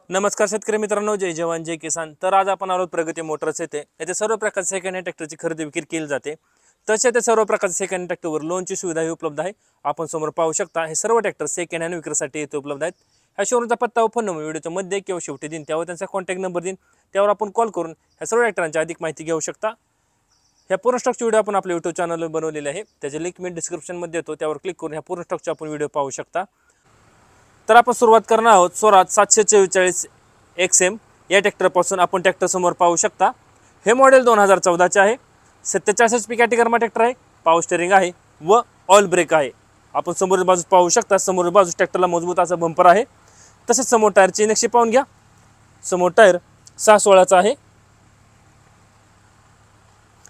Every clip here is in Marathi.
नमस्कार शेतकरी मित्रांनो, जय जवान जय किसान. तर आज आपण आलो प्रगती मोटर्स येथे सर्व प्रकारचे सेकंड हँड ट्रॅक्टरची खरेदी विक्री केली जाते. तसे ते सर्व प्रकारचे सेकंड हँड ट्रॅक्टरवर लोनची सुविधाही उपलब्ध आहे. आपण समोर पाहू शकता हे सर्व ट्रॅक्टर सेकंड हँड विक्रीसाठी येथे उपलब्ध आहेत. ह्या शोरूमचा पत्ता व फोन नंबर व्हिडिओच्या मध्ये किंवा शेवटी देईन, त्यावर त्यांचा कॉन्टॅक्ट नंबर देईन, त्यावर आपण कॉल करून ह्या सर्व ट्रॅक्टरांची अधिक माहिती घेऊ शकता. ह्या पूर्ण स्टॉकची व्हिडिओ आपण आपल्या यूट्यूब चॅनलवर बनवलेली आहे. त्याचे लिंक मी डिस्क्रिप्शनमध्ये देतो, त्यावर क्लिक करून ह्या पूर्ण स्टॉकचा आपण व्हिडिओ पाहू शकता. तर आपण सुरुवात करणार आहोत स्वराज 744 XM या ट्रॅक्टरपासून. आपण ट्रॅक्टर समोर पाहू शकता. हे मॉडेल 2014चे आहे. 47 HP कॅटेगरीमा ट्रॅक्टर आहे. पॉवर स्टेअरिंग आहे व ऑल ब्रेक आहे. आपण समोर बाजूस पाहू शकता. समोर बाजूस ट्रॅक्टरला मजबूत असा बंपर आहे. तसेच समोर टायरची नक्षी पाहून घ्या. समोर टायर 6/16चा आहे.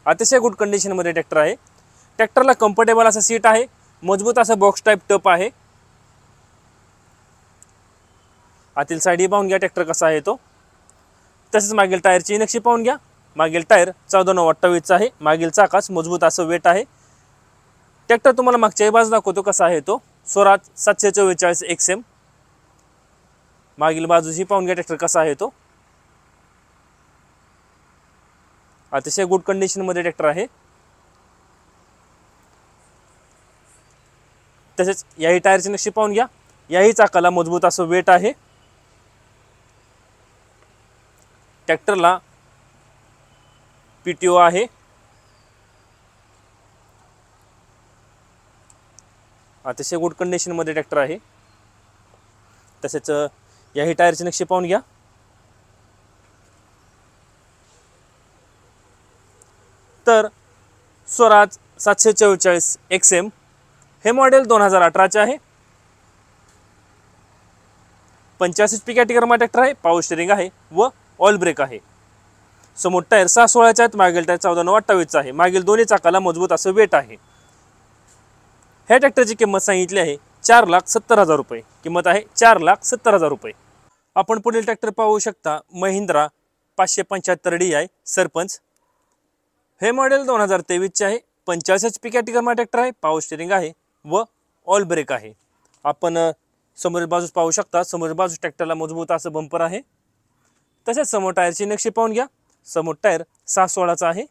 अतिशय गुड कंडिशनमध्ये ट्रॅक्टर आहे. ट्रॅक्टरला कम्फर्टेबल असा सीट आहे. मजबूत असा बॉक्स टाईप टप आहे. आतील साईडही पाहून घ्या ट्रॅक्टर कसा आहे तो. तसेच मागील टायरची नक्षी पाहून घ्या. मागील टायर 14/28चा आहे. मागील चाकास मजबूत असं वेट आहे. ट्रॅक्टर तुम्हाला मागच्याही बाजू दाखवतो कसा आहे तो. स्वराज 744 XM. मागील बाजूही पाहून घ्या ट्रॅक्टर कसा आहे तो. अतिशय गुड कंडिशनमध्ये ट्रॅक्टर आहे. तसेच याही टायरची नक्षी पाहून घ्या. याही चाकाला मजबूत असं वेट आहे. ट्रॅक्टरला PTO आहे. अतिशय गुड कंडिशनमध्ये ट्रॅक्टर आहे. तसेच याही टायरची नक्षी पाहून घ्या. तर स्वराज 744 XM हे मॉडेल 2018चे आहे. 85 HP कॅटेगरीमा ट्रॅक्टर आहे. पॉवर स्टेअरिंग आहे व ऑल ब्रेक आहे. समोर टायर 6/16चे आहेत. मागील टायर 14/28चा आहे. मागील दोन्ही चाकाला मजबूत असं वेट आहे. ह्या ट्रॅक्टरची किंमत सांगितली आहे 4,70,000 रुपये. किंमत आहे 4,70,000 रुपये. आपण पुढील ट्रॅक्टर पाहू शकता. महिंद्रा 575 DI सरपंच. हे मॉडेल 2023चे आहे. 85 HP कॅटेगरीमा ट्रॅक्टर आहे. पॉवर स्टेअरिंग आहे व ऑल ब्रेक आहे. आपण समोरील बाजूस पाहू शकता. समोरील बाजूस ट्रॅक्टरला मजबूत असं बंपर आहे. तसेच समोर टायरची नक्षी पाहून घ्या. समोर टायर 6/16चा आहे.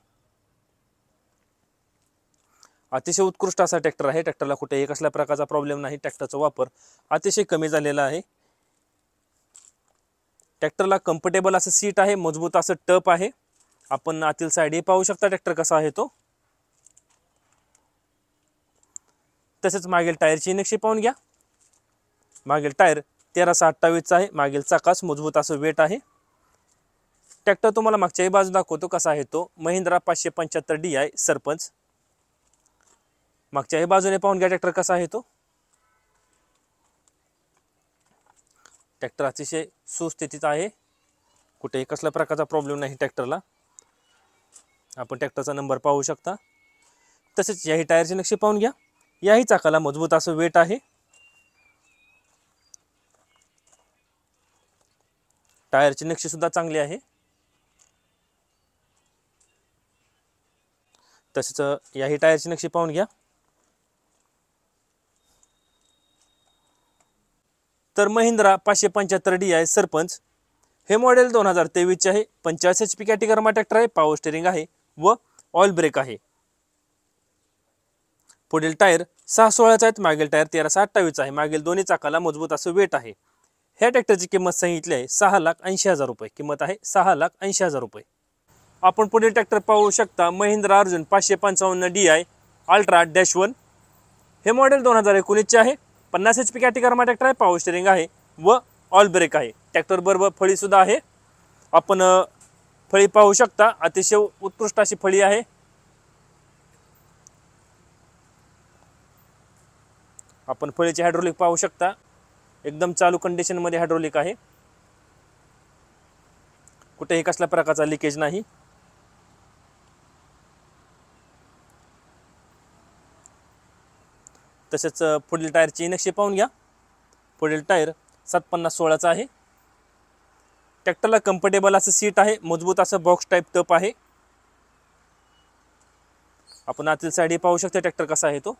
अतिशय उत्कृष्ट असा ट्रॅक्टर आहे. ट्रॅक्टरला कुठेही कसल्या प्रकारचा प्रॉब्लेम नाही. ट्रॅक्टरचा वापर अतिशय कमी झालेला आहे. ट्रॅक्टरला कम्फर्टेबल असं सीट आहे. मजबूत असं टप आहे. आपण आतील साईडही पाहू शकता ट्रॅक्टर कसा आहे तो. तसेच मागील टायरची नक्षी पाहून घ्या. मागील टायर 13/28चा आहे. मागील चाकास मजबूत असं वेट आहे. ट्रॅक्टर तुम्हाला मागच्याही बाजू दाखवतो कसा आहे तो. महिंद्रा 575 DI सरपंच. मागच्याही बाजूने पाहून घ्या ट्रॅक्टर कसा आहे तो. ट्रॅक्टर अतिशय सुस्थितीत आहे. कुठेही कसल्या प्रकारचा प्रॉब्लेम नाही ट्रॅक्टरला. आपण ट्रॅक्टरचा नंबर पाहू शकता. तसेच याही टायरची नक्षी पाहून घ्या. याही चाकाला मजबूत असं वेट आहे. टायरची नक्षी सुद्धा चांगली आहे. तसेच याही टायरची नक्षी पाहून घ्या. तर महिंद्रा 575 DI सरपंच हे मॉडेल 2023चे आहे. 85 HP कॅटेगरीमा ट्रॅक्टर आहे. पॉवर स्टेअरिंग आहे व ऑल ब्रेक आहे. पुढील टायर 6/16चा आहेत. मागील टायर 13/28चा आहे. मागील दोन्ही चाकाला मजबूत असं वेट आहे. ह्या ट्रॅक्टरची किंमत सांगितली आहे 6,80,000 रुपये. किंमत आहे 6,80,000 रुपये. आपण पुढील ट्रॅक्टर पाहू शकता. Mahindra Arjun 555 DI ultra -1. हे मॉडेल 2019चे आहे. 50 HP कॅटेगरीमा ट्रॅक्टर आहे. पॉवर स्टेअरिंग आहे व ऑल ब्रेक आहे. ट्रॅक्टर बरोबर फळी सुद्धा आहे. आपण फळी पाहू शकता. अतिशय उत्कृष्ट अशी फळी आहे. आपण फळीचे हायड्रोलिक पाहू शकता. एकदम चालू कंडिशनमध्ये हायड्रोलिक आहे. कुठेही कसल्या प्रकारचा लिकेज नाही. तसेच पुढील टायरची नक्षी पाहून घ्या. पुढील टायर 7/50/16चा आहे. ट्रॅक्टरला कम्फर्टेबल असं सीट आहे. मजबूत असं बॉक्स टाईप टप आहे. आपण आतील साईडही पाहू शकता ट्रॅक्टर कसा आहे तो.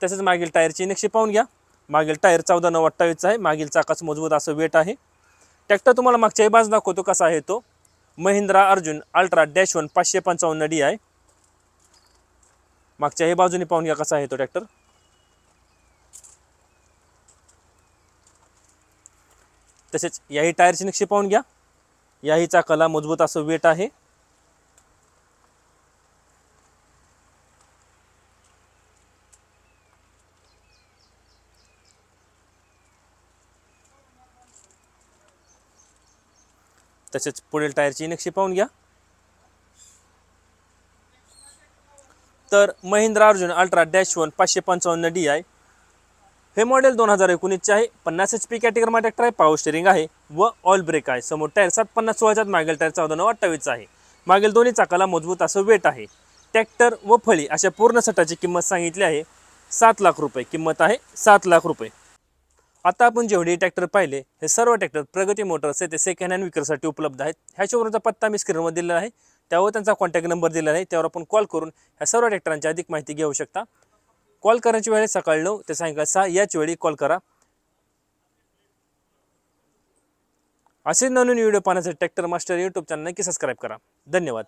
तसेच मागील टायरची नक्षी पाहून घ्या. मागील टायर 14/9/28 आहे, मागील चाकाचं मजबूत असं वेट आहे। ट्रॅक्टर तुम्हाला मागच्याही बाजू दाखवतो कसा आहे तो। Mahindra Arjun ultra -1 555 DI। मागच्याही बाजूने पाहून घ्या कसा आहे तो ट्रॅक्टर। तसेच याही टायरची नक्षी पाहून घ्या, याही चाकाला मजबूत असं वेट आहे। तसेच पुढील टायरची नक्षी पाहून घ्या। तर महिंद्रा अर्जुन अल्ट्रा -1 555 DI हे मॉडेल 2019 आहे। 50 HP कॅटेगरी ट्रॅक्टर आहे, पॉवर स्टीअरिंग आहे व ऑल ब्रेक आहे। समोर टायर 750/16 मागील टायर 14/9/28 आहे। मागील दोन्ही चाकाला मजबूत असं वेट आहे। ट्रॅक्टर व फळी अशा पूर्ण सेटाची किंमत सांगितली आहे 7 लाख रुपये। किंमत आहे 7 लाख रुपये। आता आपण जेवढे ट्रॅक्टर पाहिले हे सर्व ट्रॅक्टर प्रगती मोटर्स येथे सेकंड हँड विक्रीसाठी उपलब्ध आहेत। ह्याच्यावरचा पत्ता मी स्क्रीनवर दिलेला आहे, त्यावर त्यांचा कॉन्टॅक्ट नंबर दिलेला आहे, त्यावर आपण कॉल करून ह्या सर्व ट्रॅक्टरांची अधिक माहिती घेऊ शकता। कॉल करण्याची वेळ सकाळी 9 ते सायंकाळी 6 याच वेळी कॉल करा। असे नवीन व्हिडिओ पाहण्यासाठी ट्रॅक्टर मास्टर यूट्यूब चॅनल नक्की सबस्क्राईब करा। धन्यवाद।